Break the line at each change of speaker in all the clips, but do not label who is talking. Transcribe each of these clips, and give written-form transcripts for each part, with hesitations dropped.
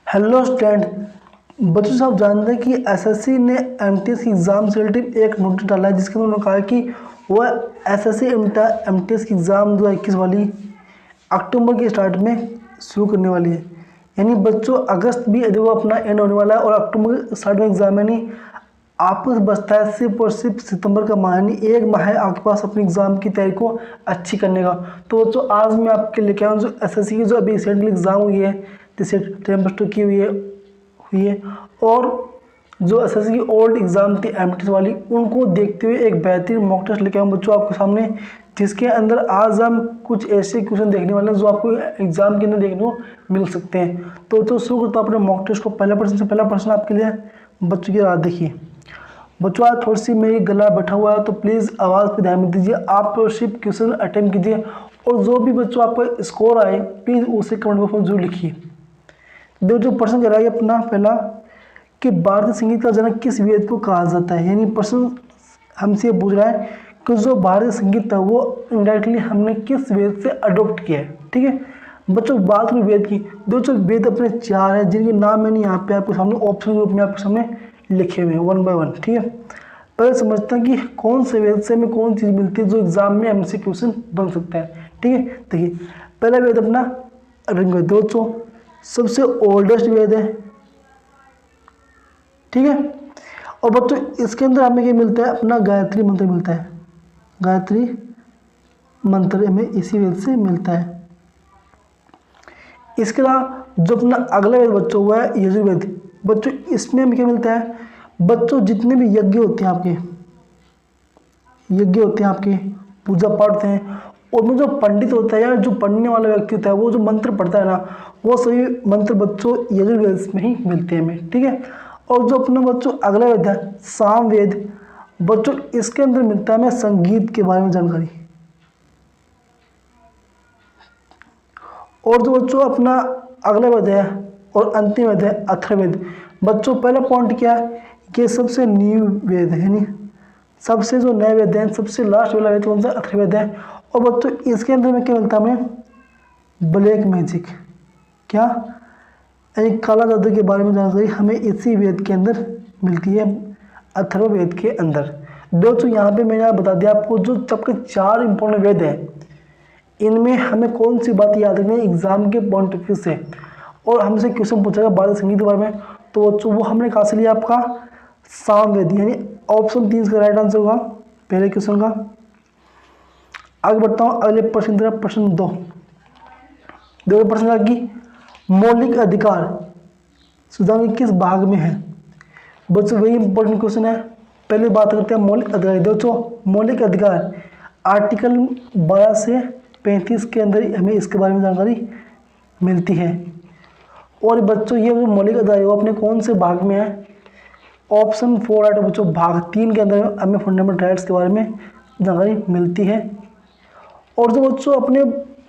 Hello student. बच्चों साहब जानते हैं कि एसएससी ने एमटीएस की एग्ज़ाम से रिलेटेड एक नोटिस डाला है जिसके अंदर उन्होंने कहा है कि वह एसएससी एमटीएस की एग्ज़ाम 2021 वाली अक्टूबर के स्टार्ट में शुरू करने वाली है। यानी बच्चों अगस्त भी जो अपना एंड होने वाला है और अक्टूबर स्टार्ट में एग्ज़ाम है। नहीं आपको बचता है सिर्फ और सिर्फ सितंबर का माह, यानी एक माह है आपके पास अपनी एग्ज़ाम की तैयारी को अच्छी करने का। तो बच्चों आज मैं आपके लेके आऊँ जो एसएससी की जो अभी रिसेंटली एग्ज़ाम हुई है, जैसे 10+2 की हुई है और जो एसएससी की ओल्ड एग्ज़ाम थी एमटीएस वाली, उनको देखते हुए एक बेहतरीन मॉक टेस्ट लेके आऊँ बच्चों आपके सामने, जिसके अंदर आज हम कुछ ऐसे क्वेश्चन देखने वाले हैं जो आपको एग्जाम के अंदर देखने को मिल सकते हैं। तो शुरू करता हूँ अपने मॉक टेस्ट को। पहला प्रश्न आपके लिए बच्चों की राह देखिए। बच्चों आज थोड़ी सी मेरी गला बैठा हुआ है तो प्लीज़ आवाज़ पे ध्यान मत दीजिए, आप तो सिर्फ क्वेश्चन अटेम्प्ट कीजिए और जो भी बच्चों आपका स्कोर आए प्लीज़ उसे कमेंट बॉक्स में जरूर लिखिए। जो प्रश्न कराइए अपना पहला कि भारतीय संगीत का जनक किस वेद को कहा जाता है। यानी प्रश्न हमसे पूछ रहा है कि जो भारतीय संगीत था वो इनडायरेक्टली हमने किस वेद से अडोप्ट किया है। ठीक है बच्चों, बात करें वेद की, जो वेद अपने 4 हैं जिनके नाम मैंने यहाँ पे आपके सामने ऑप्शन के रूप में आपके सामने लिखे हुए हैं 1 बाय 1। ठीक है, पहले समझते हैं कि कौन से वेद से हमें कौन चीज़ मिलती है जो एग्जाम में हमसे क्वेश्चन बन सकता है। ठीक है, देखिए पहला वेद अपना ऋग्वेद, दोस्तों सबसे ओल्डेस्ट वेद है। ठीक है, और बच्चों इसके अंदर हमें क्या मिलता है, अपना गायत्री मंत्र मिलता है। गायत्री मंत्र हमें इसी वेद से मिलता है। इसके अलावा जो अपना अगला वेद बच्चों हुआ है यजुर्वेद। बच्चों इसमें हमें क्या मिलता है, बच्चों जितने भी यज्ञ होते हैं आपके पूजा पाठ होते हैं, उनमें जो पंडित होता है या जो पढ़ने वाला व्यक्ति होता है वो जो मंत्र पढ़ता है ना, वो सभी मंत्र बच्चों यजुर्वेद में ही मिलते हैं हमें। ठीक है, और जो अपना बच्चों अगला वेद है सामवेद, बच्चों इसके अंदर मिलता है हमें संगीत के बारे में जानकारी। और जो बच्चों अपना अगला वेद है और अंतिम वेद है अथर्ववेद। बच्चों पहला पॉइंट क्या है कि सबसे न्यू वेद है, यानी सबसे जो नए वेद हैं, सबसे लास्ट वाला वेद कौन सा, अथर्ववेद है। और बच्चों इसके अंदर में क्या मिलता है हमें, ब्लैक मैजिक, क्या यानी काला जादू के बारे में जानकारी हमें इसी वेद के अंदर मिलती है, अथर्ववेद के अंदर। दोस्तों यहाँ पे मैंने बता दिया आपको जो सबके 4 इंपॉर्टेंट वेद हैं, इनमें हमें कौन सी बात याद रखनी है एग्जाम के पॉइंट ऑफ व्यू से। और हमसे क्वेश्चन पूछेगा भारतीय संगीत के बारे में, तो बच्चों वो हमने कहाँ से लिया, आपका सामवेद, यानी ऑप्शन 3 का राइट आंसर होगा पहले क्वेश्चन का। आगे बढ़ता हूँ अगले प्रश्न की तरफ। प्रश्न 2 प्रश्न का कि मौलिक अधिकार संविधान के किस भाग में है। बच्चों वही इंपॉर्टेंट क्वेश्चन है। पहले बात करते हैं मौलिक अधिकार। दोस्तों मौलिक अधिकार आर्टिकल 12 से 35 के अंदर हमें इसके बारे में जानकारी मिलती है। और बच्चों ये जो मौलिक अधिकार है वो अपने कौन से भाग में है, ऑप्शन 4 राइट बच्चों भाग 3 के अंदर हमें फंडामेंटल राइट्स के बारे में जानकारी मिलती है। और जो बच्चों अपने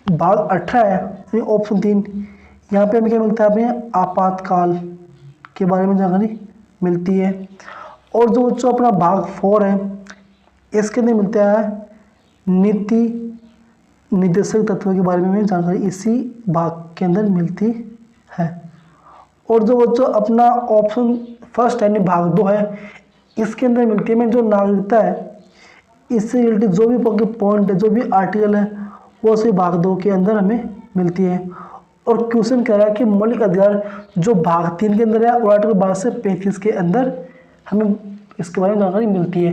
भाग 18 है ऑप्शन 3, यहाँ पे हमें क्या मिलता है, अपने आपातकाल के बारे में जानकारी मिलती है। और जो बच्चों अपना भाग 4 है इसके अंदर मिलता है नीति निर्देशक तत्व के बारे में जानकारी इसी भाग के अंदर मिलती है। और जो बच्चों अपना ऑप्शन फर्स्ट यानी भाग 2 है, इसके अंदर मिलती है हमें जो नागरिकता है, इससे रिलेटेड जो भी पॉइंट है, जो भी आर्टिकल है, वो सभी भाग 2 के अंदर हमें मिलती है। और क्वेश्चन कह रहा है कि मौलिक अधिकार जो भाग 3 के अंदर है और आर्टिकल 12 से 35 के अंदर हमें इसके बारे में जानकारी मिलती है।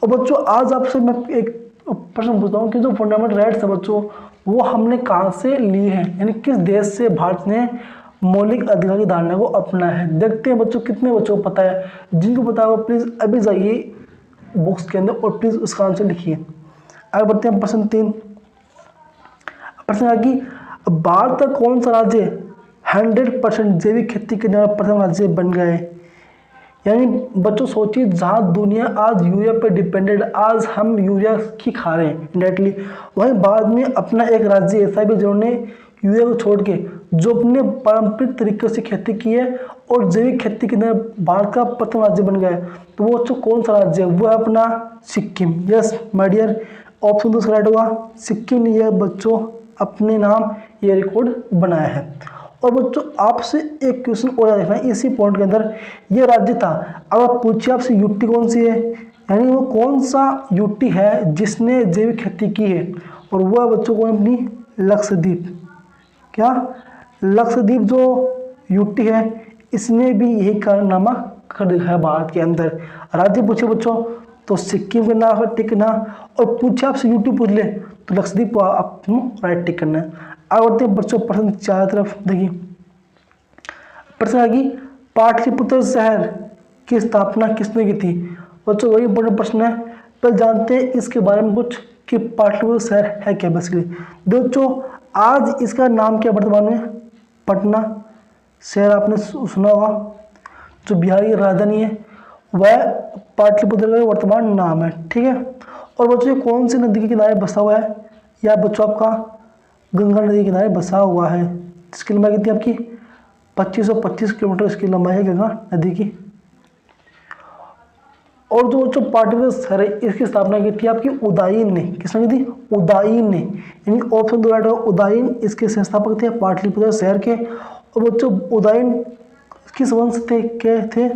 और बच्चों आज आपसे मैं एक प्रश्न पूछता हूँ कि जो फंडामेंटल राइट्स है बच्चों वो हमने कहाँ से ली है, यानी किस देश से भारत ने मौलिक अधिकार की धारणा को अपना है। देखते हैं बच्चों कितने बच्चों को पता है। जिनको पता है वो प्लीज़ अभी जाइए बॉक्स के अंदर और प्लीज़ उसका आंसर लिखिए। आगे बढ़ते हैं प्रश्न 3। प्रश्न है कि भारत का कौन सा राज्य 100% जैविक खेती करने वाला प्रथम राज्य बन गया है। यानी बच्चों सोचिए जहाँ दुनिया आज यूरिया पर डिपेंडेड, आज हम यूरिया की खा रहे हैं डायरेक्टली, वहीं भारत में अपना एक राज्य ऐसा भी जिन्होंने यूरिया को छोड़ के जो अपने पारंपरिक तरीके से खेती की है और जैविक खेती के अंदर भारत का प्रथम राज्य बन गया है। तो वो बच्चों कौन सा राज्य है, वो है अपना Sikkim. Yes my dear, option 2 right होगा। सिक्किम ने यह बच्चों अपने नाम ये रिकॉर्ड बनाया है। और बच्चों आपसे एक क्वेश्चन और देखना है इसी पॉइंट के अंदर, ये राज्य था। अगर पूछिए आपसे यूटी कौन सी है, यानी वो कौन सा यूटी है जिसने जैविक खेती की है, और वह बच्चों को अपनी लक्षद्वीप। क्या लक्षद्वीप जो यूटी है इसने भी यही कारनामा कर दिखाया भारत के अंदर। राज्य पूछे बच्चों तो सिक्किम का नाम है टिक करना, और पूछे आपसे यूटी पूछ ले तो लक्षद्वीप को आपको राइट टिक करना है। आगे बढ़ते हैं बच्चों प्रश्न 4 तरफ। देखिए प्रश्न है कि पाटलिपुत्र शहर की स्थापना किसने की थी। बच्चों वही इंपॉर्टेंट प्रश्न है, पर जानते हैं इसके बारे में कुछ कि पाटलिपुत्र शहर है क्या बेसिकली। बच्चों आज इसका नाम क्या वर्तमान में, पटना शहर आपने सुना होगा, जो बिहार की राजधानी है वह पाटलिपुत्र का वर्तमान नाम है, ठीक है। और बच्चों ये कौन सी नदी के किनारे बसा हुआ है, या बच्चों आपका गंगा नदी के किनारे बसा हुआ है। इसकी लंबाई कितनी आपकी 2525 किलोमीटर इसकी लंबाई है गंगा नदी की। और जो बच्चों पाटलिपुत्र शहर है इसकी स्थापना की थी आपकी उदयन ने। किसने की थी, उदयन ने, यानी ऑप्शन 2 राइट होगा। उदयन इसके संस्थापक थे पाटलिपुत्र शहर के। और बच्चों उदयन किस वंश थे, क्या थे,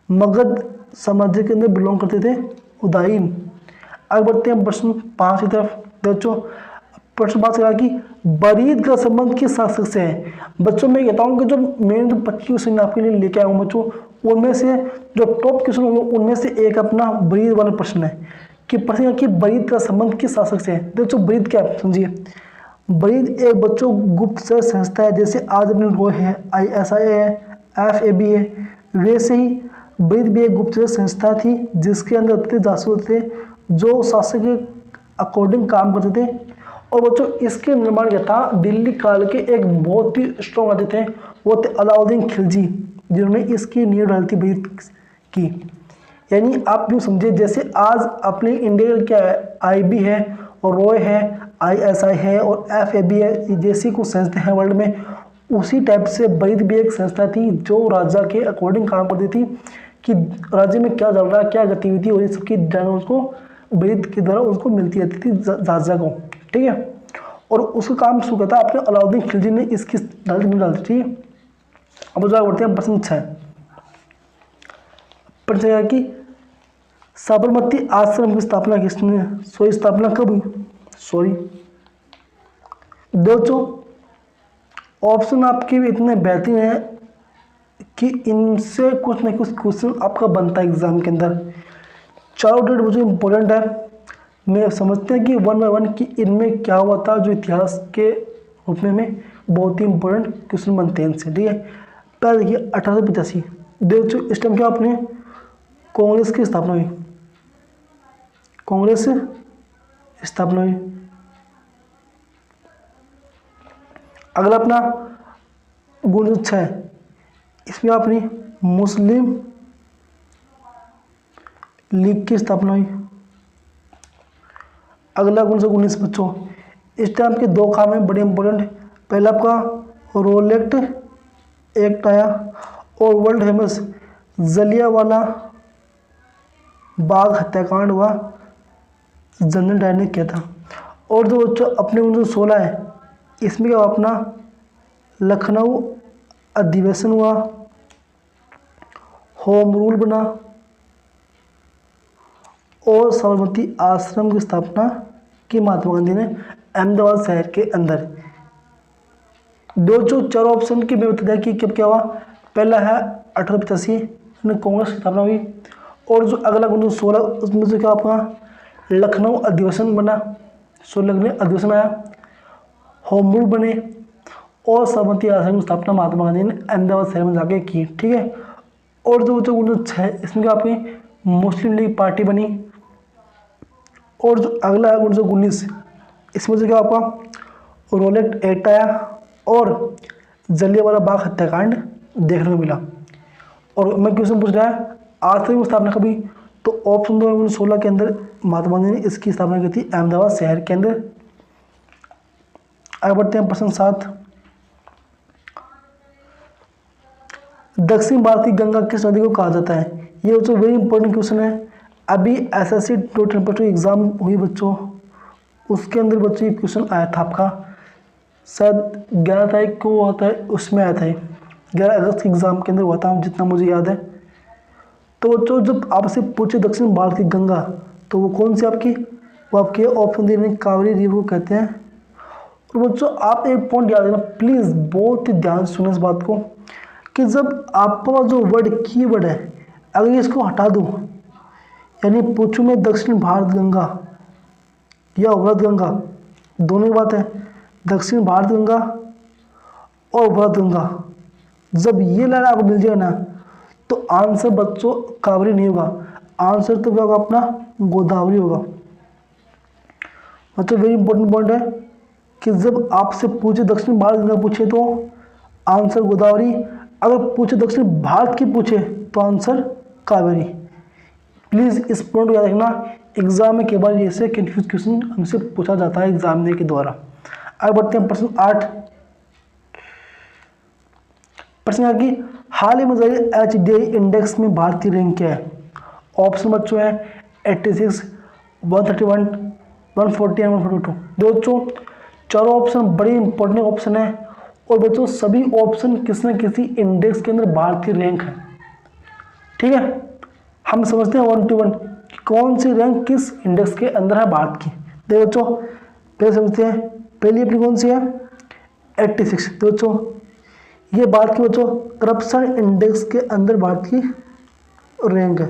मगध साम्राज्य के अंदर बिलोंग करते थे उदयन। आगे बढ़ते हैं प्रश्न 5 की तरफ। बच्चों प्रश्न 5 कहा कि बरीद का संबंध किस शासक से है। बच्चों मैं कहता हूँ कि जो मेन जो 25 क्वेश्चन आपके लिए लेके आया हूँ बच्चों, उनमें से जो टॉप क्वेश्चन होंगे उनमें से एक अपना बरीद वाला प्रश्न है कि प्रश्न है कि बरीद का संबंध किस शासक से है। बच्चों बरीद क्या है समझिए, बरीद एक बच्चों गुप्तचर संस्था है, जैसे आज अपने रो है, ISI है, FAB है, वैसे ही बरीद भी एक गुप्तचर संस्था थी जिसके अंदर होते जासूस थे जो शासक के अकॉर्डिंग काम करते थे। और बच्चों इसके निर्माण किया था दिल्ली काल के एक बहुत ही स्ट्रॉन्ग राजा थे, वो थे अलाउद्दीन खिलजी, जिन्होंने इसकी नींव डाली थी बरीद की। यानी आप यूँ समझिए जैसे आज अपने इंडिया क्या है, IB है और रॉय है, ISI है और FAB है, जैसी कुछ संस्था है वर्ल्ड में, उसी टाइप से बरीद भी एक संस्था थी जो राजा के अकॉर्डिंग काम करती थी कि राज्य में क्या चल रहा है, क्या गतिविधि हो रही है, सबकी जानकारी उसको बरीद के द्वारा उसको मिलती रहती थी राजा को, ठीक है। और उसका काम शुरू किया था अपने अलाउद्दीन खिलजी ने इसकी डालती थी। अब जो बढ़ते हैं प्रश्न 6। प्रश्न है कि साबरमती आश्रम की स्थापना किसने, स्थापना कब हुई, दोस्तों ऑप्शन आपके भी इतने बेहतरीन हैं कि इनसे कुछ न कुछ क्वेश्चन आपका बनता है एग्जाम के अंदर। चारों डेट मुझे इंपॉर्टेंट है, मैं समझते हैं कि 1 बाय 1 कि इनमें क्या हुआ था, जो इतिहास के रूप में बहुत ही इंपॉर्टेंट क्वेश्चन बनते हैं इनसे, ठीक है। पहले देखिए 1885 दोस्तों इस टाइम क्या आपने कांग्रेस की स्थापना हुई, कांग्रेस स्थापना हुई। अगला अपना 1906 इसमें अपनी मुस्लिम लीग की स्थापना हुई। अगला 1919 बच्चों इस टाइम के 2 काम है बड़े इंपॉर्टेंट। पहला आपका रोलेक्ट एक्ट आया और वर्ल्ड फेमस जलियांवाला बाग हत्याकांड हुआ, जनरल डायर ने किया था। और जो बच्चों अपने 1916 है इसमें क्या अपना लखनऊ अधिवेशन हुआ, होम रूल बना और साबरमती आश्रम की स्थापना की महात्मा गांधी ने अहमदाबाद शहर के अंदर। जो 4 ऑप्शन की मैं बता दिया कि कब क्या हुआ। पहला है 1885 में कांग्रेस की स्थापना हुई, और जो अगला 1916 उसमें से क्या आपका लखनऊ अधिवेशन बना, लखनऊ अधिवेशन आया, होम रूल बने और साबरमती आश्रम की स्थापना महात्मा गांधी ने अहमदाबाद शहर में जाके की, ठीक है। और जो 1906 इसमें क्या आपकी मुस्लिम लीग पार्टी बनी। और जो अगला है 1919 इसमें से क्या आपका रोलेक्ट एक्ट आया और जलियांवाला बाग हत्याकांड देखने को मिला। और मैं क्वेश्चन पूछ रहा है आश्रम की स्थापना कभी, तो ऑप्शन 2 1916 के अंदर महात्मा गांधी ने इसकी स्थापना की थी अहमदाबाद शहर के अंदर। आगे बढ़ते हैं प्रश्न 7। दक्षिण भारत की गंगा किस नदी को कहा जाता है। ये बच्चों वेरी इंपॉर्टेंट क्वेश्चन है। अभी SSC 2022 एग्जाम हुई बच्चों, उसके अंदर बच्चों ये क्वेश्चन आया था आपका शायद 11 तारीख को होता है, उसमें आया था 11 अगस्त के एग्ज़ाम के अंदर हुआ था, जितना मुझे याद है। तो बच्चों जब आपसे पूछे दक्षिण भारत की गंगा, तो वो कौन सी आपकी, वो आपके ऑप्शन दे रहे हैं, कावेरी रिवर को कहते हैं। और बच्चों आप एक पॉइंट याद रखना प्लीज़, बहुत ही ध्यान से सुने इस बात को, कि जब आपका जो वर्ड कीवर्ड है, अगर इसको हटा दूँ, यानी पूछूँ मैं दक्षिण भारत गंगा या वृहद गंगा, दोनों की बात है, दक्षिण भारत गंगा और वृहद गंगा, जब ये लाइन आपको मिल जाए ना, तो आंसर बच्चों कावेरी नहीं होगा, आंसर तो क्या होगा अपना, गोदावरी होगा। बच्चों वेरी इंपॉर्टेंट पॉइंट है कि जब आपसे पूछे दक्षिण भारत गंगा पूछे तो आंसर गोदावरी, अगर पूछे दक्षिण भारत की पूछे तो आंसर कावेरी। प्लीज़ इस पॉइंट को याद रखना, एग्जाम में कई बार ऐसे कंफ्यूज क्वेश्चन हमसे पूछा जाता है एग्जामिनर के द्वारा। आगे बढ़ते हैं प्रश्न 8। प्रश्न है कि हाल ही में जारी HDI इंडेक्स में भारत की रैंक क्या है। ऑप्शन बच्चों है 86, 131, 140 एंड 142। दोस्तों चारों ऑप्शन बड़े इंपॉर्टेंट ऑप्शन है, और बच्चों सभी ऑप्शन किसी न किसी इंडेक्स के अंदर भारत की रैंक है। ठीक है, हम समझते हैं 1 to 1 कौन सी रैंक किस इंडेक्स के अंदर है भारत की। देखो बच्चों पहले समझते हैं, पहली अपनी कौन सी है 86। तो बच्चों ये भारत की बच्चों करप्शन इंडेक्स के अंदर भारत की रैंक है,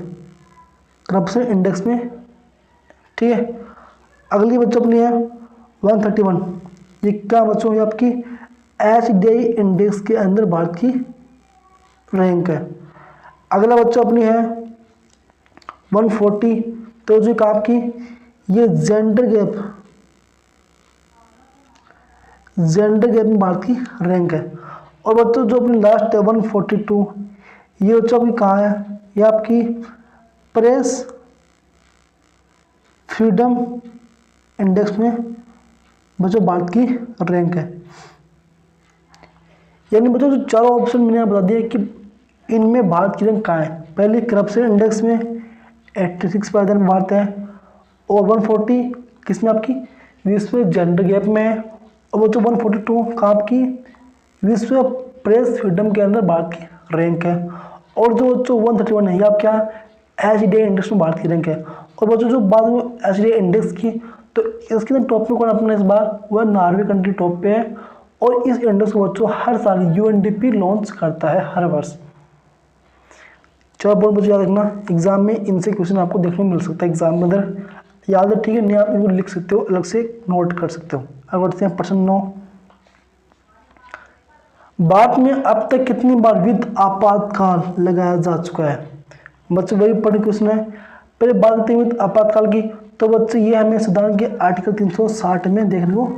करप्शन इंडेक्स में। ठीक है, अगली बच्चों अपनी है 131। ये क्या बच्चों, ये आपकी HDI इंडेक्स के अंदर भारत की रैंक है। अगला बच्चों अपनी है 140। तो जो आपकी ये जेंडर गैप में भारत की रैंक है। और बच्चों जो अपनी लास्ट है 142, ये बच्चों आपकी कहाँ है, ये आपकी प्रेस फ्रीडम इंडेक्स में बच्चों भारत की रैंक है। यानी बच्चों जो चारों ऑप्शन मैंने बता दिया कि इनमें भारत की रैंक कहाँ है। पहले करप्शन इंडेक्स में 86 पर भारत है, और 140 किसमें आपकी विश्व जेंडर गैप में है, और बच्चों 142 कहाँ आपकी विश्व प्रेस फ्रीडम के अंदर भारत की रैंक है। और जो बच्चों 131 है, ये आप क्या HDI इंडेक्स में भारत की रैंक है। और बच्चों जो बात हुई HDI इंडेक्स की, तो इसके अंदर टॉप में कौन अपना इस बार, वह नॉर्वे कंट्री टॉप पे है। और इस इंडेक्स को बच्चों हर साल UNDP लॉन्च करता है हर वर्ष। चलो बोर्ड बच्चों याद रखना, एग्जाम में इनसे क्वेश्चन आपको देखने को मिल सकता है एग्जाम में अंदर, याद है। ठीक है, नहीं आप इनको लिख सकते हो, अलग से नोट कर सकते हो। अब बढ़ते हैं प्रश्न 9। भारत में अब तक कितनी बार वित्त आपातकाल लगाया जा चुका है। बच्चों वही पढ़ने क्वेश्चन है। पहले बात करते हैं वित्त आपातकाल की, तो बच्चों ये हमें संविधान के आर्टिकल 360 में देखने को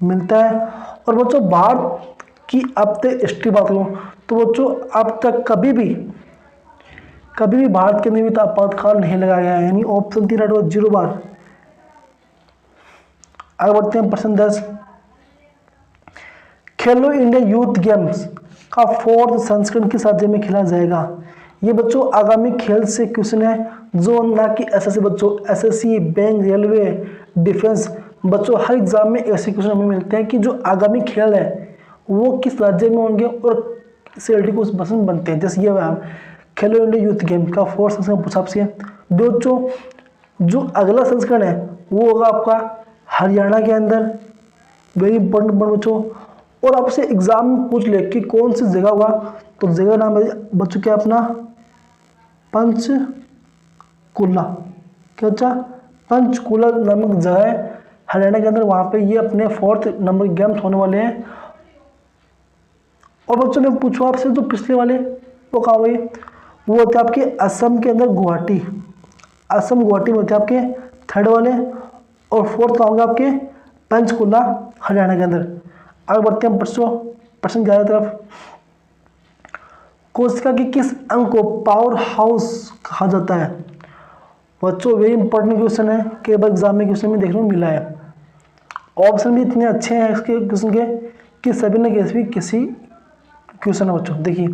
मिलता है। और बच्चों भारत की अब तक हिस्ट्री बात करूँ तो बच्चों अब तक कभी भी भारत के अंदर वित्त आपातकाल नहीं लगाया गया है, यानी ऑप्शन 3 राइट 0 बार। आगे बढ़ते हैं प्रश्न 10। खेलो इंडिया यूथ गेम्स का 4th संस्करण किस राज्य में खेला जाएगा। ये बच्चों आगामी खेल से क्वेश्चन है, जो ना कि SSC बच्चों, SSC बैंक रेलवे डिफेंस बच्चों हर एग्जाम में ऐसे क्वेश्चन हमें मिलते हैं कि जो आगामी खेल है वो किस राज्य में होंगे और CLT को उस पसंद बनते हैं। जैसे ये खेलो इंडिया यूथ गेम का 4th संस्करण पूछा आपसे। बच्चों जो अगला संस्करण है वो होगा आपका हरियाणा के अंदर, वेरी इंपॉर्टेंट बच्चों। और आपसे एग्जाम में पूछ ले कि कौन सी जगह होगा, तो जगह नाम है बच्चों क्या अपना पंचकुला। क्या बच्चा पंचकुला नामक जगह है हरियाणा के अंदर, वहाँ पे ये अपने 4th नंबर गेम्स होने वाले हैं। और बच्चों ने पूछो आपसे जो पिछले वाले वो कहाँ हुए, वो होते हैं आपके असम के अंदर गुवाहाटी, असम गुवाहाटी में होते हैं आपके 3rd वाले, और 4th कहाँ होंगे आपके पंचकुला हरियाणा के अंदर। आगे बढ़ते हैं प्रश्न 11 तरफ। कोशिका के किस अंग को पावर हाउस कहा जाता है। बच्चों वेरी इंपॉर्टेंट क्वेश्चन है, कई बार एग्जाम में क्वेश्चन में देखने को मिला है। ऑप्शन भी इतने अच्छे हैं इसके क्वेश्चन के कि सभी ने किसी क्वेश्चन है बच्चों। देखिए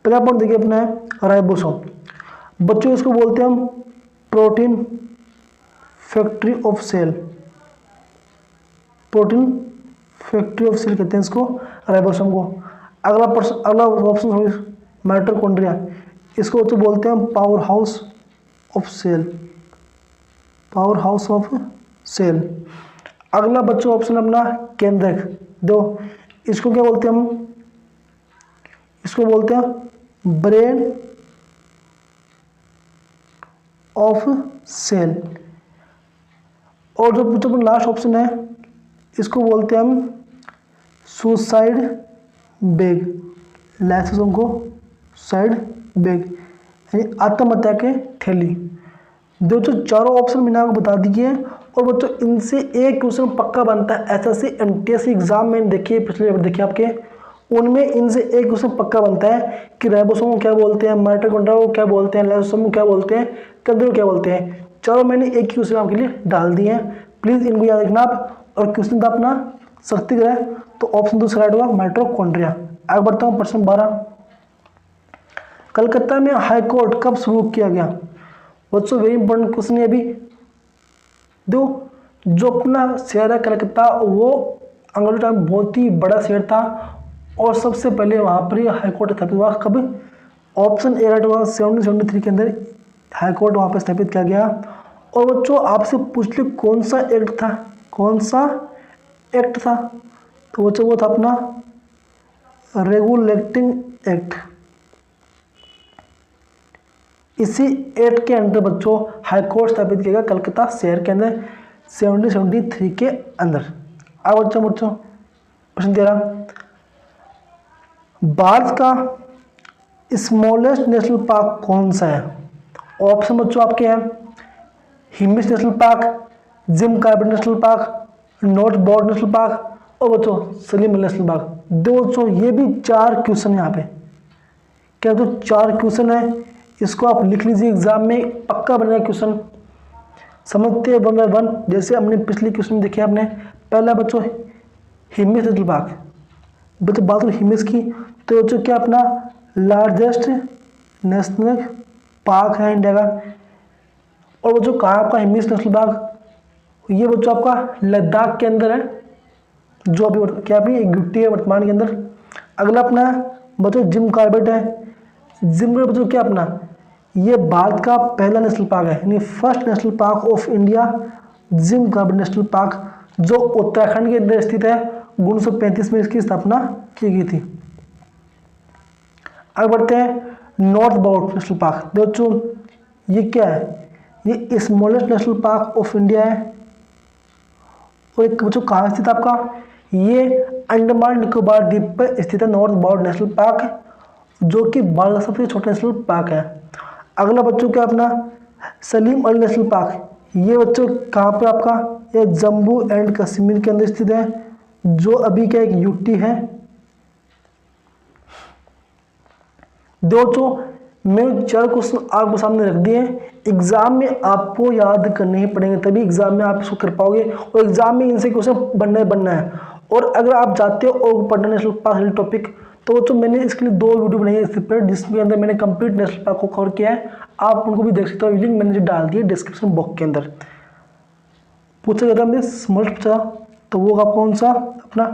पहला पॉइंट देखिए अपना है राइबोसोम। बच्चों इसको बोलते हैं हम protein factory of cell, protein factory of cell कहते हैं इसको, राइबोसोम को। अगला ऑप्शन माइटोकॉन्ड्रिया, इसको तो बोलते हैं powerhouse of cell, powerhouse of cell. अगला बच्चों ऑप्शन अपना केंद्रक, दो, इसको क्या बोलते हैं हम, इसको बोलते हैं ब्रेन ऑफ सेल। और जो बच्चों लास्ट ऑप्शन है इसको बोलते हैं हम सुसाइड बैग, लाइसोसोम को सुसाइड बैग यानी आत्महत्या के थैली। जो चारों ऑप्शन मैंने आपको बता दिए। और बच्चों इनसे एक क्वेश्चन पक्का बनता है एसएससी एमटीएससी एग्जाम में, देखिए पिछले देखिए आपके, उनमें इनसे एक क्वेश्चन पक्का बनता है कि राइबोसोम को क्या बोलते हैं, माइटोकॉन्ड्रिया को क्या बोलते हैं, लाइसोसोम को क्या बोलते हैं, केंद्र को क्या बोलते हैं। चारों मैंने एक ही क्वेश्चन आपके लिए डाल दिए हैं, प्लीज़ इनको याद रखना आप। और क्वेश्चन था अपना शक्ति ग्रह, तो ऑप्शन दूसरा राइट होगा माइटोकॉन्ड्रिया। आगे बढ़ता हूँ प्रश्न 12, कलकत्ता में हाईकोर्ट कब शुरू किया गया। बच्चों वेरी इंपॉर्टेंट क्वेश्चन है। अभी दो, जो अपना शहर है कलकत्ता, वो अंग्रेजों टाइम बहुत ही बड़ा शहर था और सबसे पहले वहाँ पर ही हाईकोर्ट स्थापित हुआ। कब? ऑप्शन ए राइट होगा 1773 के अंदर हाईकोर्ट वहाँ पर स्थापित किया गया। और बच्चों आपसे पूछ ले कौन सा एक्ट था, कौन सा एक्ट था, तो बच्चों वो था अपना रेगुलेटिंग एक्ट। इसी एक्ट के अंदर बच्चों हाईकोर्ट स्थापित किया गया कलकत्ता शहर के अंदर 1773 के अंदर। अब बच्चों प्रश्न 13, भारत का स्मॉलेस्ट नेशनल पार्क कौन सा है। ऑप्शन बच्चों आपके हैं Hemis national park, Jim Corbett national park, north बॉर्ड नेशनल पार्क और बच्चों सलीम अली नेशनल पार्क। दोस्तों ये भी 4 क्वेश्चन यहाँ पे, क्या तो 4 क्वेश्चन है, इसको आप लिख लीजिए, एग्जाम में पक्का बनेगा क्वेश्चन। समझते हैं 1 बाय 1, जैसे हमने पिछले क्वेश्चन में देखे आपने। पहला बच्चों हिमिस नेशनल पार्क, बच्चों बात करो हिमिस की, तो बच्चों क्या अपना लार्जेस्ट नेशनल पार्क है इंडिया का। और बच्चों कहाँ आपका हिमिस नेशनल पार्क, ये बच्चों आपका लद्दाख के अंदर है, जो अभी क्या अभी एक गिट्टी है वर्तमान के अंदर। अगला अपना बच्चों जिम कार्बेट है, जिम कार्बेट बच्चों क्या अपना ये भारत का पहला नेशनल पार्क है, यानी first national park of India Jim Corbett national park, जो उत्तराखंड के अंदर स्थित है। 1935 में इसकी स्थापना की गई थी। आगे बढ़ते हैं नॉर्थ बॉर्ड नेशनल पार्क। दोस्तों ये क्या है, ये smallest national park of India है। और एक बच्चों कहाँ स्थित है आपका, ये अंडमान निकोबार द्वीप पर स्थित है नॉर्थ बॉर्ड नेशनल पार्क, जो कि भारत का सबसे छोटा नेशनल पार्क है। अगला बच्चों क्या अपना सलीम अली नेशनल पार्क, ये बच्चों कहाँ पर आपका, ये जम्मू एंड कश्मीर के अंदर स्थित है, जो अभी क्या एक यूटी है। दोस्तों मैंने 4 क्वेश्चन आपके सामने रख दिए हैं, एग्जाम में आपको याद करने ही पड़ेंगे, तभी एग्जाम में आप इसको कर पाओगे। और एग्जाम में इनसे क्वेश्चन बनना है। और अगर आप चाहते हो और पढ़ना नेशनल पार्क टॉपिक, तो मैंने इसके लिए 2 वीडियो बनाई है इससे पर, जिसके अंदर मैंने कंप्लीट नेशनल पार्क को कवर किया है। आप उनको भी देख सकते हो, लिंक मैंने डाल दिया डिस्क्रिप्शन बॉक्स के अंदर। पूछा जाता है स्मॉलेस्ट पूछा, तो वो का कौन सा अपना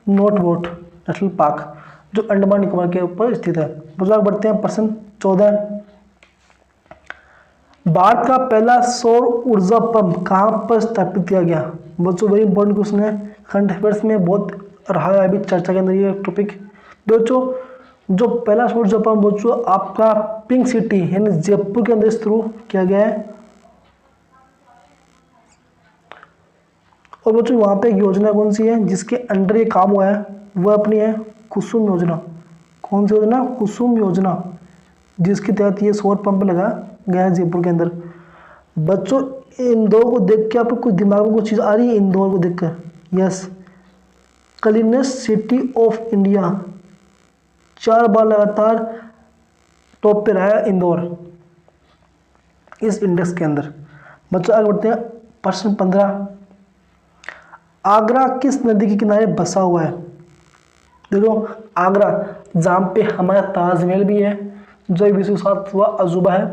नॉर्थ बॉर्ड नेशनल पार्क, जो अंडमान निकोबार के ऊपर स्थित है। बुजुर्ग बढ़ते हैं प्रश्न 14, भारत का पहला सौर ऊर्जा पंप कहाँ पर स्थापित किया गया। बच्चों वेरी इंपॉर्टेंट क्वेश्चन है, करंट अफेयर्स में बहुत रहा है अभी चर्चा के अंदर ये टॉपिक। दोस्तों जो पहला सौर ऊर्जा पंप बच्चों आपका पिंक सिटी यानी जयपुर के अंदर शुरू किया गया है। और बच्चों वहाँ पे एक योजना कौन सी है जिसके अंडर ये काम हुआ है, वह अपनी है कुसुम योजना। कौन सी योजना, कुसुम योजना, जिसके तहत ये सौर पंप लगा गया है जयपुर के अंदर। बच्चों इंदौर को देख के आपको कुछ दिमाग में कुछ चीज़ आ रही है इंदौर को देखकर, yes cleanest city of India 4 बार लगातार टॉप पे रहा है इंदौर इस इंडेक्स के अंदर। बच्चों आगे बढ़ते हैं प्रश्न 15, आगरा किस नदी के किनारे बसा हुआ है। देखो आगरा जहाँ पे हमारा ताजमहल भी है, जो विश्व विख्यात अजूबा है।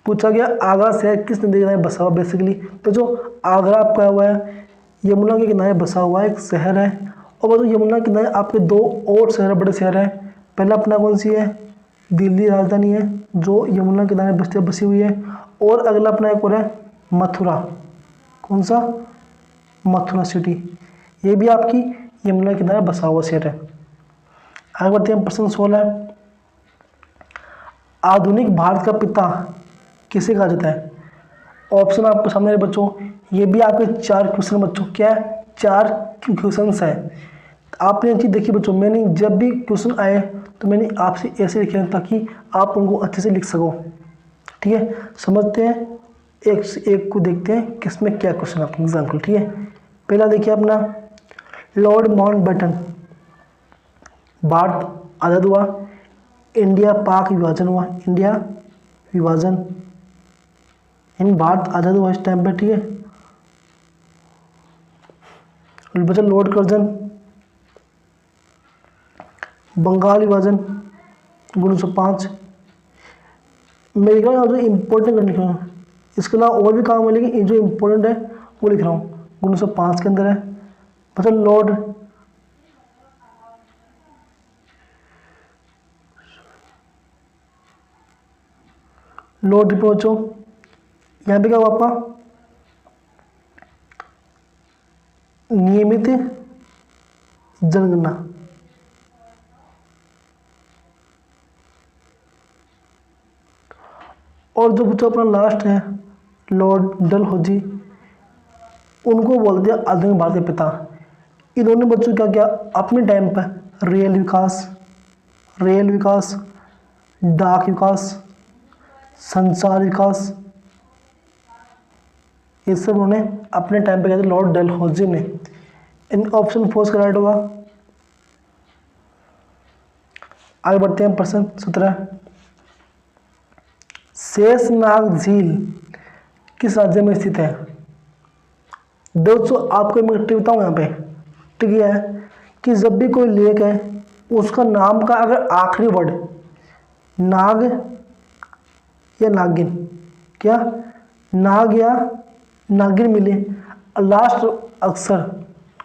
पूछा गया आगरा शहर किस नदी के किनारे बसा हुआ बेसिकली, तो जो आगरा आपका हुआ है यमुना के किनारे बसा हुआ एक शहर है। और बच्चों यमुना के किनारे आपके दो और शहर, बड़े शहर हैं। पहला अपना कौन सी है, दिल्ली राजधानी है जो यमुना के किनारे बसी हुई है। और अगला अपना एक और है मथुरा। कौन सा, मथुरा सिटी, ये भी आपकी यमुना के किनारे बसा हुआ शहर है। आगे बढ़ते हैं, प्रश्न 16। आधुनिक भारत का पिता किसे कहा जाता है? ऑप्शन आपके सामने है बच्चों, ये भी आपके 4 क्वेश्चन बच्चों, क्या है, 4 क्वेश्चन है। आपने चीज देखी बच्चों, मैंने जब भी क्वेश्चन आए तो मैंने आपसे ऐसे लिखे हैं ताकि आप उनको अच्छे से लिख सको। ठीक है, समझते हैं, एक से एक को देखते हैं किसमें क्या क्वेश्चन आपके एग्जाम्पल। ठीक है, पहला देखिए अपना, लॉर्ड माउंटबेटन, भारत आज़ाद हुआ, इंडिया पाक विभाजन हुआ, इंडिया विभाजन, इन भारत आज़ाद हुआ इस टाइम पे। ठीक है, बचा लॉर्ड कर्जन, बंगाल विभाजन 1905। मैं लिख रहा हूँ जो इम्पोर्टेंट लिख रहा हूँ, इसके अलावा और भी काम है लेकिन ये जो इम्पोर्टेंट है वो लिख रहा हूँ, 1905 के अंदर है। बचा लॉर्ड रिपन बच्चों, यहाँ पे क्या हुआ आपका, नियमित जनगणना। और जो बच्चों अपना लास्ट है लॉर्ड डलहौजी, उनको बोलते हैं आधुनिक भारत के पिता। इन्होंने बच्चों क्या किया अपने टाइम पर, रेल विकास, डाक विकास, संचार विकास, ये सब उन्होंने अपने टाइम पे किया था लॉर्ड डलहौजी ने। इन ऑप्शन 4 का राइट होगा। आगे बढ़ते हैं, प्रश्न 17। शेषनाग झील किस राज्य में स्थित है? दोस्तों आपको मैं टिप बताऊँ यहाँ पे, ठीक है, कि जब भी कोई लेक है उसका नाम का अगर आखिरी वर्ड नाग या नागिन, क्या नाग या नागिन मिले, लास्ट अक्सर,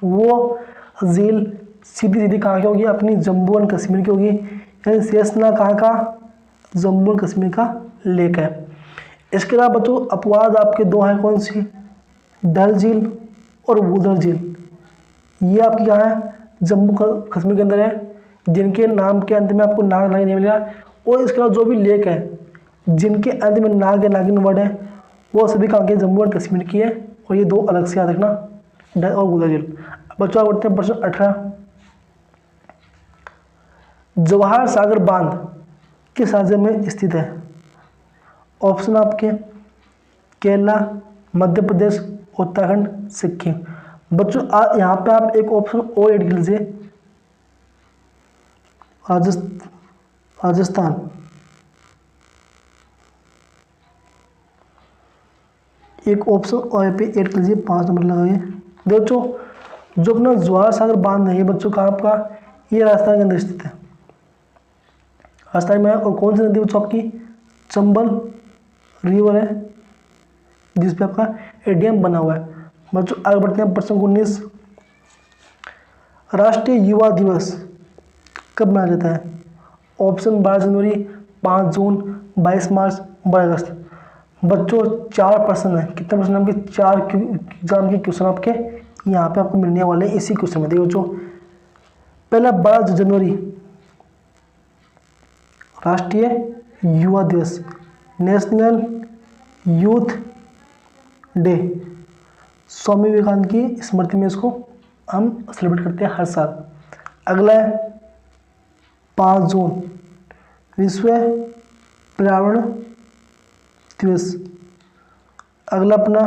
वो झील सीधी सीधी कहाँ की होगी, अपनी जम्मू एंड कश्मीर की होगी। यानी शेषनाग कहाँ का, जम्मू एंड कश्मीर का लेक है। इसके अलावा बच्चों अपवाद आपके 2 हैं, कौन सी, डल झील और वुलर झील। ये आपकी कहाँ है, जम्मू कश्मीर के अंदर है, जिनके नाम के अंत में आपको नाग नागिन नहीं मिलेगा। और इसके अलावा जो भी लेक है जिनके अंत में नाग या नागिन वर्ड है वो सभी कहाँ के, जम्मू एंड कश्मीर की है। और ये 2 अलग से याद रखना, डल और वुलर झील। बच्चों आप बढ़ते हैं प्रश्न 18। जवाहर सागर बांध किस राज्य में स्थित है? ऑप्शन आपके केरला, मध्य प्रदेश, उत्तराखंड, सिक्किम। बच्चों यहाँ पे आप एक ऑप्शन और ऐड कर लीजिए, राजस्थान। एक ऑप्शन और पे ऐड कर लीजिए, 5 नंबर लगाइए। दोस्तों जो अपना जवाहर सागर बांध है ये बच्चों का आपका, ये राजस्थान के अंदर स्थित है, राजस्थान में है। और कौन सी नदी बच्चों आपकी, चंबल रिवर है जिस पे आपका एडीएम बना हुआ है। बच्चों आगे बढ़ते हैं, प्रश्न 19। राष्ट्रीय युवा दिवस कब मनाया जाता है? ऑप्शन 12 जनवरी, 5 जून, 22 मार्च, 12 अगस्त। बच्चों 4 प्रश्न है, कितने प्रश्न आपके, 4 एग्जाम के क्वेश्चन आपके यहाँ पे आपको मिलने वाले हैं इसी क्वेश्चन में। देखो बच्चों, पहला 12 जनवरी राष्ट्रीय युवा दिवस, national youth day, Swami Vivekananda की स्मृति में इसको हम सेलिब्रेट करते हैं हर साल। अगला है 5 जून, विश्व पर्यावरण दिवस। अगला अपना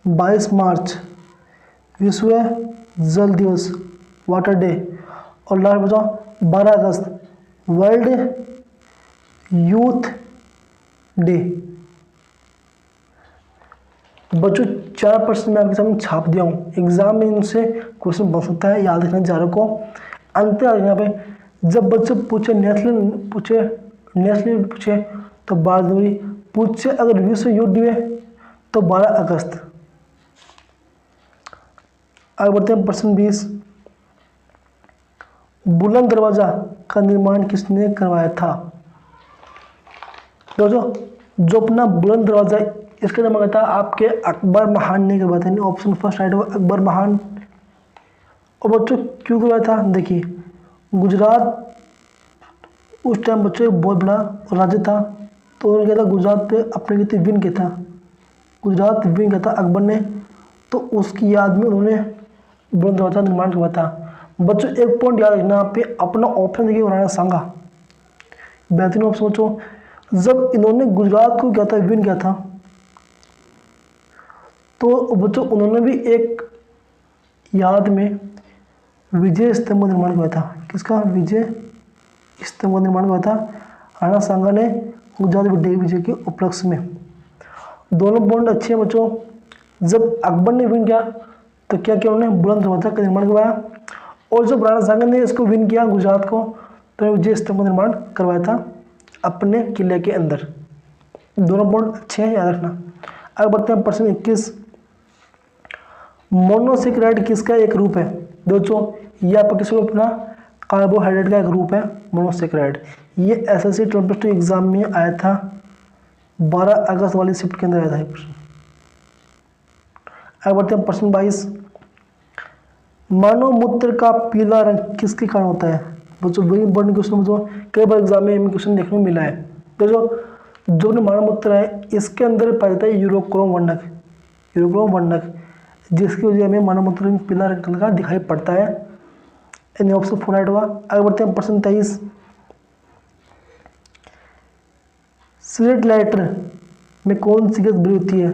22 मार्च, विश्व जल दिवस, वाटर डे। और लास्ट बताओ 12 अगस्त, वर्ल्ड यूथ डे। बच्चों 4 प्रश्न मैं आपके सामने छाप दिया हूँ, एग्जाम में इनसे क्वेश्चन बन सकता है, याद रखना चारों को। अंत यहाँ पे जब बच्चे पूछे नेशनल पूछे तो 12 जनवरी पूछे, अगर विश्व युद्ध दिवस तो 12 अगस्त। आगे बढ़ते हैं प्रश्न 20। बुलंद दरवाजा का निर्माण किसने करवाया था? दोस्तों जो अपना बुलंद दरवाजा इसका निर्माण था आपके अकबर महान ने करवाया था। ऑप्शन फर्स्ट राइट होगा अकबर महान। और बच्चों क्यों करवाया था? देखिए गुजरात उस टाइम बच्चों एक बहुत बड़ा राज्य था, तो उन्होंने क्या था गुजरात पे अपने कितने विन किया था, गुजरात विन किया था अकबर ने, तो उसकी याद में उन्होंने बुलंद दरवाजा निर्माण करवाया था। बच्चों एक पॉइंट याद रखना यहाँ पे, अपना ऑप्शन देखिए राणा सांगा, बेहतरीन ऑप्शन बच्चों। जब इन्होंने गुजरात को क्या था विन किया था, तो बच्चों उन्होंने भी एक याद में विजय स्तंभ निर्माण किया था। किसका? विजय स्तंभ निर्माण किया था राणा सांगा ने गुजरात विजय के उपलक्ष्य में। दोनों पॉइंट अच्छे हैं बच्चों। जब अकबर ने विन किया तो क्या किया उन्होंने बुलंद दरवाजा का निर्माण करवाया, और जब राणा सांगा ने इसको विन किया गुजरात को, तो विजय स्तंभ का निर्माण करवाया था अपने किले के अंदर। दोनों पॉइंट अच्छे हैं, याद रखना। आगे बढ़ते हैं प्रश्न 21। मोनोसेकेराइड किसका एक रूप है? दोस्तों ये आपका किसी को अपना कार्बोहाइड्रेट का एक रूप है मोनोसेकेराइड। ये एसएससी 2022 एग्जाम में आया था, 12 अगस्त वाली शिफ्ट के अंदर आया था ये प्रश्न। आगे बढ़ते हैं प्रश्न 22। मानव मूत्र का पीला रंग किसके कारण होता है? बच्चों वेरी इंपॉर्टेंट क्वेश्चन बच्चों, कई बार एग्जाम में क्वेश्चन देखने को मिला है। तो जो मानव मूत्र है इसके अंदर पाया जाता है यूरोक्रोम वर्णक, यूरोक्रोम वर्णक, जिसकी वजह में मानव मूत्र में पीला रंग का दिखाई पड़ता है। यानी ऑप्शन 4 राइट होगा। आगे बढ़ते हैं प्रश्न 23। सिगरेट लाइटर में कौन सी गैस भरी होती है?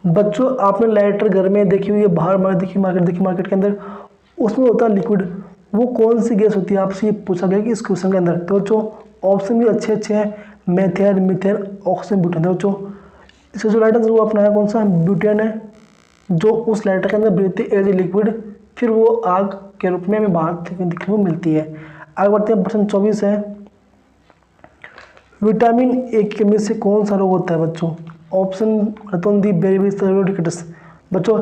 बच्चों आपने लाइटर घर में देखी हुई है, बाहर मार्केट के अंदर, उसमें होता है लिक्विड, वो कौन सी गैस होती है आपसे ये पूछा गया कि इस क्वेश्चन के अंदर। तो बच्चों ऑप्शन भी अच्छे हैं, मेथेन, मीथेन, ऑक्सीजन, ब्यूटेन। बच्चों इसका जो राइट आंसर वो अपना है कौन सा? ब्यूटेन है, जो उस लाइटर के अंदर बहती है एज ए लिक्विड, फिर वो आग के रूप में हमें बाहर दिखने को मिलती है। आगे बढ़ते हैं प्रश्न 24 है। विटामिन ए की कमी से कौन सा रोग होता है बच्चों? ऑप्शन रतौंधी, बेरीबेरी, स्टेरोइडिटिस। बच्चों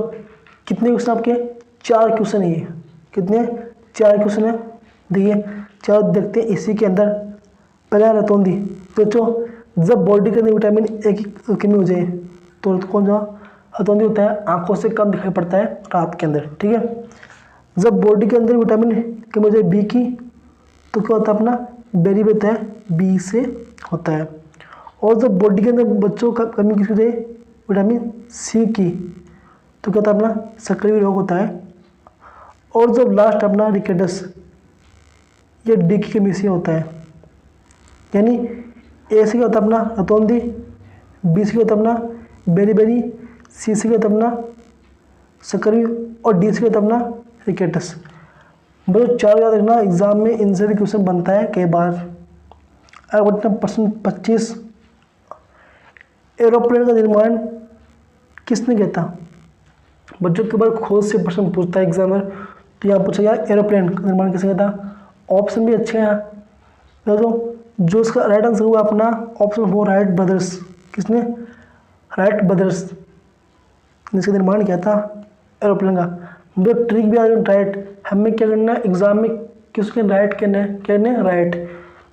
कितने क्वेश्चन आपके? 4 क्वेश्चन है ये। कितने? 4 क्वेश्चन है। देखिए 4 देखते हैं इसी के अंदर। पहला रतौंधी। बच्चों जब बॉडी के अंदर विटामिन ए की कमी हो जाए तो कौन सा रतौंधी होता है? आंखों से कम दिखाई पड़ता है रात के अंदर, ठीक है। जब बॉडी के अंदर विटामिन कमी हो जाए बी की, तो क्या होता है अपना? बेरीबेरी होता है, बी से होता है। और जब बॉडी के अंदर बच्चों का कमी किसी हो जाए विटामिन सी की, तो क्या होता है अपना? सक्रिय रोग होता है। और जब लास्ट अपना रिकेटस, ये डी की कमी से होता है। यानी ए से क्या होता है अपना? रतौंधी, बी से क्या होता है अपना? बेरीबेरी, सी से क्या होता है अपना? सक्रिय, और डी से क्या होता है अपना? रिकेटस। मतलब 4 याद रखना, एग्जाम में इनसे भी क्वेश्चन बनता है कई बार। आगे बढ़ते हैं प्रश्न 25। एरोप्लेन का निर्माण किसने किया था? बच्चों के बार खोज से प्रश्न पूछता है एग्जामर, तो यहाँ पूछा गया एरोप्लेन का निर्माण किसने किया था? ऑप्शन भी अच्छे हैं। तो जो इसका राइट आंसर हुआ अपना ऑप्शन 4 राइट ब्रदर्स। किसने? राइट ब्रदर्स ने इसका निर्माण किया था एरोप्लेन का। मतलब ट्रिक भी आ रही है राइट, हमें क्या करना है एग्जाम में किसके राइट कहना है राइट,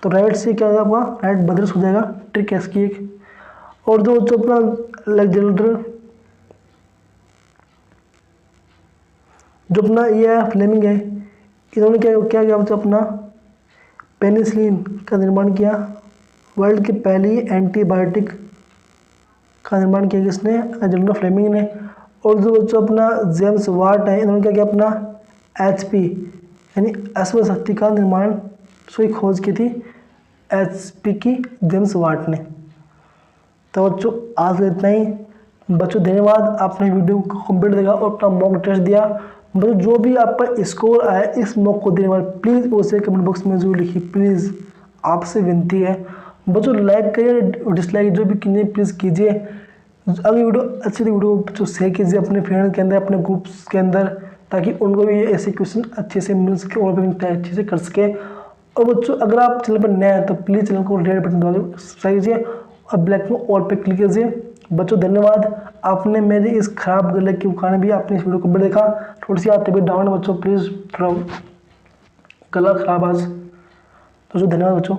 तो राइट से क्या होगा आपका? राइट ब्रदर्स हो जाएगा, ट्रिक है इसकी एक। और जो अपना अलेक्जेंडर, जो अपना ये है फ्लेमिंग है, इन्होंने क्या किया बच्चों? अपना पेनिसिलिन का निर्माण किया। वर्ल्ड की पहली एंटीबायोटिक का निर्माण किया किसने? अलेक्जेंडर फ्लेमिंग ने। और जो बच्चों अपना जेम्स वाट है, इन्होंने क्या किया? अपना HP यानी अश्व शक्ति का निर्माण खोज की थी HP की जेम्स वाट ने। तो बच्चों आज इतना ही। बच्चों धन्यवाद, आपने वीडियो को कंप्लीट देखा और अपना मॉक टेस्ट दिया। बच्चों जो भी आपका स्कोर आया इस मॉक को देने वाले प्लीज़ उसे कमेंट बॉक्स में जरूर लिखिए, प्लीज़ आपसे विनती है। बच्चों लाइक करिए, डिसलाइक जो भी कीजिए प्लीज़ कीजिए। अगर वीडियो अच्छी थी वीडियो बच्चों शेयर कीजिए अपने फ्रेंड के अंदर, अपने ग्रुप्स के अंदर, ताकि उनको भी ऐसे क्वेश्चन अच्छे से मिल सके और भी अच्छे से कर सके। और बच्चों अगर आप चैनल पर नए हैं तो प्लीज़ चैनल को रेड बटन दबा सब्सक्राइब कीजिए और ब्लैक में ऑल पे क्लिक कीजिए बच्चों धन्यवाद, आपने मेरे इस खराब गले के कारण भी आपने इस वीडियो को देखा। थोड़ी सी तबीयत डाउन है बच्चों, प्लीज़ थोड़ा गला खराब आज, तो जो धन्यवाद बच्चों।